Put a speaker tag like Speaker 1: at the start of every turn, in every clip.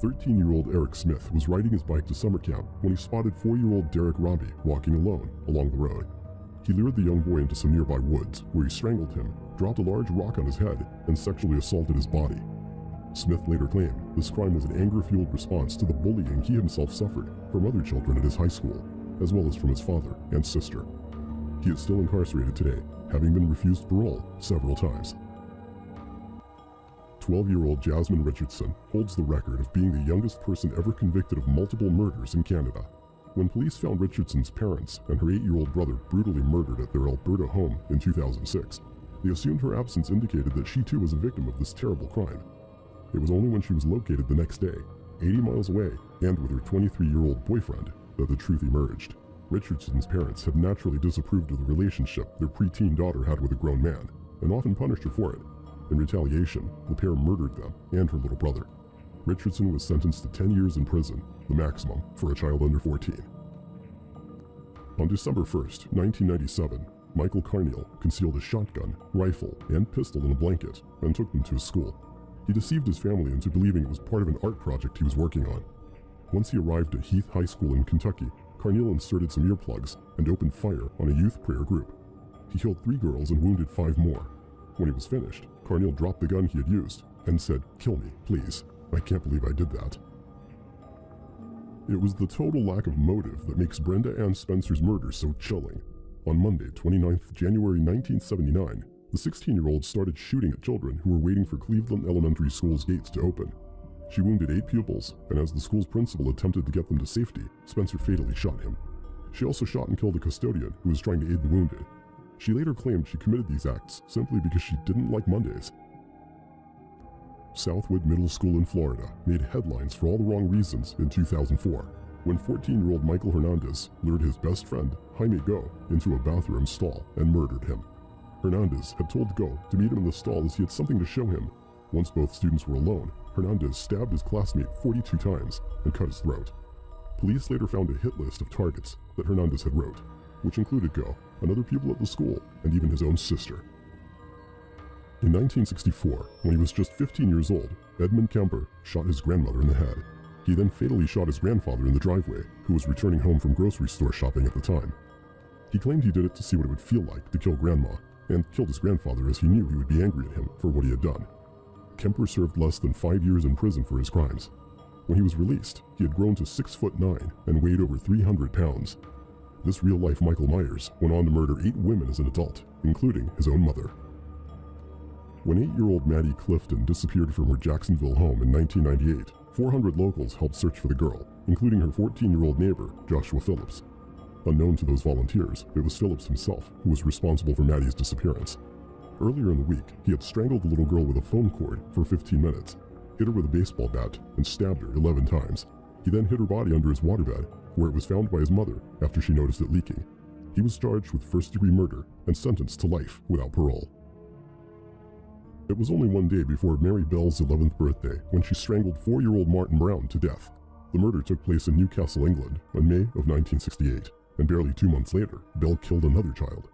Speaker 1: 13-year-old Eric Smith was riding his bike to summer camp when he spotted 4-year-old Derek Robbie walking alone along the road. He lured the young boy into some nearby woods, where he strangled him, dropped a large rock on his head, and sexually assaulted his body. Smith later claimed this crime was an anger-fueled response to the bullying he himself suffered from other children at his high school, as well as from his father and sister. He is still incarcerated today, having been refused parole several times. 12-year-old Jasmine Richardson holds the record of being the youngest person ever convicted of multiple murders in Canada. When police found Richardson's parents and her 8-year-old brother brutally murdered at their Alberta home in 2006, they assumed her absence indicated that she too was a victim of this terrible crime. It was only when she was located the next day, 80 miles away, and with her 23-year-old boyfriend, that the truth emerged. Richardson's parents had naturally disapproved of the relationship their preteen daughter had with a grown man, and often punished her for it. In retaliation, the pair murdered them and her little brother. Richardson was sentenced to 10 years in prison, the maximum for a child under 14. On December 1st, 1997, Michael Carneal concealed a shotgun, rifle, and pistol in a blanket and took them to his school. He deceived his family into believing it was part of an art project he was working on. Once he arrived at Heath High School in Kentucky, Carneal inserted some earplugs and opened fire on a youth prayer group. He killed 3 girls and wounded 5 more. When he was finished, Carneal dropped the gun he had used and said, "Kill me, please. I can't believe I did that." It was the total lack of motive that makes Brenda Ann Spencer's murder so chilling. On Monday, 29th January 1979, the 16-year-old started shooting at children who were waiting for Cleveland Elementary School's gates to open. She wounded 8 pupils, and as the school's principal attempted to get them to safety, Spencer fatally shot him. She also shot and killed a custodian who was trying to aid the wounded. She later claimed she committed these acts simply because she didn't like Mondays. Southwood Middle School in Florida made headlines for all the wrong reasons in 2004, when 14-year-old Michael Hernandez lured his best friend, Jaime Go, into a bathroom stall and murdered him. Hernandez had told Go to meet him in the stall as he had something to show him. Once both students were alone, Hernandez stabbed his classmate 42 times and cut his throat. Police later found a hit list of targets that Hernandez had wrote, which included Go, another pupil at the school, and even his own sister. In 1964, when he was just 15 years old, Edmund Kemper shot his grandmother in the head. He then fatally shot his grandfather in the driveway, who was returning home from grocery store shopping at the time. He claimed he did it to see what it would feel like to kill grandma, and killed his grandfather as he knew he would be angry at him for what he had done. Kemper served less than 5 years in prison for his crimes. When he was released, he had grown to 6'9" and weighed over 300 pounds. This real-life Michael Myers went on to murder 8 women as an adult, including his own mother. When 8-year-old Maddie Clifton disappeared from her Jacksonville home in 1998, 400 locals helped search for the girl, including her 14-year-old neighbor, Joshua Phillips. Unknown to those volunteers, it was Phillips himself who was responsible for Maddie's disappearance. Earlier in the week, he had strangled the little girl with a phone cord for 15 minutes, hit her with a baseball bat, and stabbed her 11 times. He then hid her body under his waterbed, where it was found by his mother after she noticed it leaking. He was charged with first-degree murder and sentenced to life without parole. It was only one day before Mary Bell's 11th birthday when she strangled 4-year-old Martin Brown to death. The murder took place in Newcastle, England, in May of 1968, and barely 2 months later, Bell killed another child.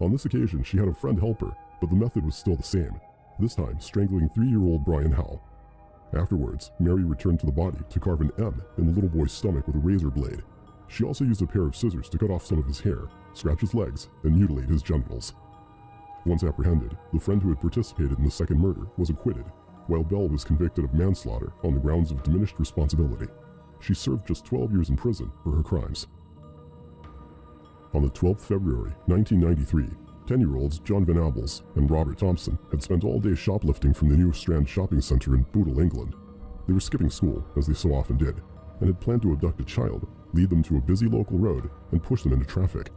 Speaker 1: On this occasion, she had a friend help her, but the method was still the same, this time strangling 3-year-old Brian Howe. Afterwards, Mary returned to the body to carve an M in the little boy's stomach with a razor blade. She also used a pair of scissors to cut off some of his hair, scratch his legs, and mutilate his genitals. Once apprehended, the friend who had participated in the second murder was acquitted, while Bell was convicted of manslaughter on the grounds of diminished responsibility. She served just 12 years in prison for her crimes. On the 12th February 1993, 10-year-olds John Van Abels and Robert Thompson had spent all day shoplifting from the New Strand shopping centre in Bootle, England. They were skipping school, as they so often did, and had planned to abduct a child, lead them to a busy local road, and push them into traffic.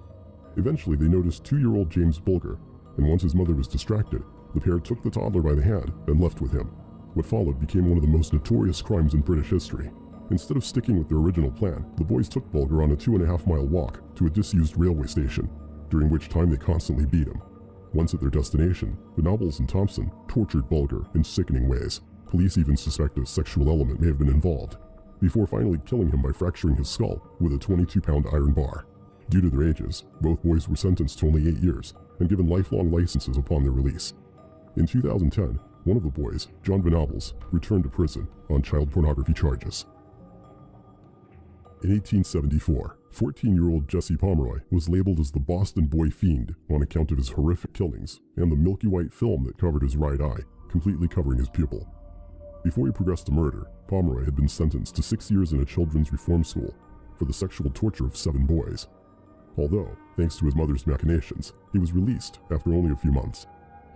Speaker 1: Eventually, they noticed 2-year-old James Bulger, and once his mother was distracted, the pair took the toddler by the hand and left with him. What followed became one of the most notorious crimes in British history. Instead of sticking with their original plan, the boys took Bulger on a 2.5-mile walk to a disused railway station, during which time they constantly beat him. Once at their destination, Venables and Thompson tortured Bulger in sickening ways. Police even suspect a sexual element may have been involved, before finally killing him by fracturing his skull with a 22-pound iron bar. Due to their ages, both boys were sentenced to only 8 years and given lifelong licenses upon their release. In 2010, one of the boys, John Venables, returned to prison on child pornography charges. In 1874, 14-year-old Jesse Pomeroy was labeled as the Boston Boy Fiend on account of his horrific killings and the milky white film that covered his right eye, completely covering his pupil. Before he progressed to murder, Pomeroy had been sentenced to 6 years in a children's reform school for the sexual torture of 7 boys. Although, thanks to his mother's machinations, he was released after only a few months.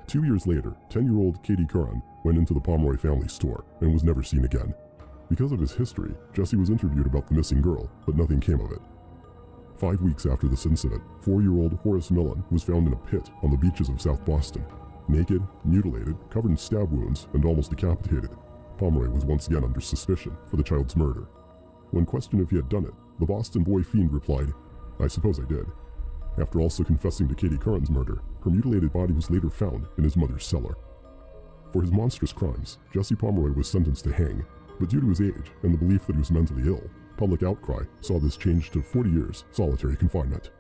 Speaker 1: 2 years later, 10-year-old Katie Curran went into the Pomeroy family store and was never seen again. Because of his history, Jesse was interviewed about the missing girl, but nothing came of it. 5 weeks after this incident, 4-year-old Horace Millen was found in a pit on the beaches of South Boston. Naked, mutilated, covered in stab wounds, and almost decapitated. Pomeroy was once again under suspicion for the child's murder. When questioned if he had done it, the Boston Boy Fiend replied, "I suppose I did." After also confessing to Katie Curran's murder, her mutilated body was later found in his mother's cellar. For his monstrous crimes, Jesse Pomeroy was sentenced to hang, but due to his age and the belief that he was mentally ill, public outcry saw this changed to 40 years solitary confinement.